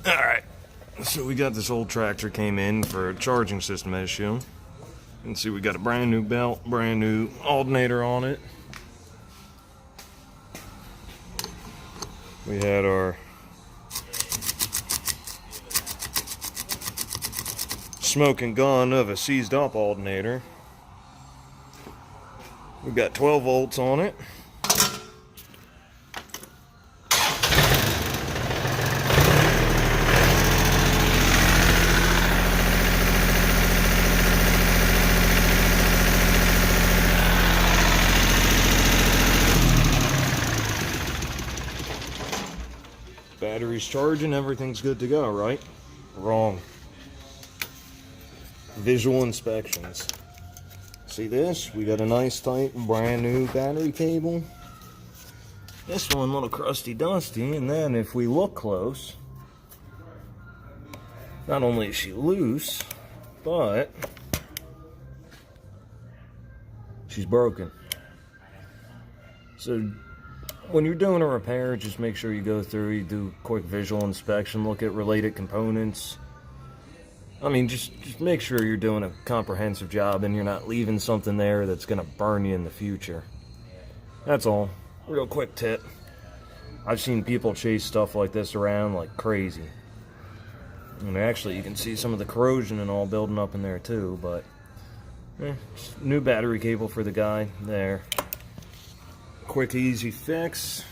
Alright, so we got this old tractor came in for a charging system issue. You can see we got a brand new belt, brand new alternator on it. We had our smoking gun of a seized up alternator. We got 12 volts on it. Battery's charging, everything's good to go, right? Wrong. Visual inspections. See this? We got a nice tight brand new battery cable. This one a little crusty dusty, and then if we look close, not only is she loose, but she's broken. So when you're doing a repair, just make sure you go through, you do a quick visual inspection, look at related components. I mean, just make sure you're doing a comprehensive job and you're not leaving something there that's going to burn you in the future. That's all. Real quick tip. I've seen people chase stuff like this around like crazy. And actually, you can see some of the corrosion and all building up in there too, but new battery cable for the guy there. Quick, easy fix.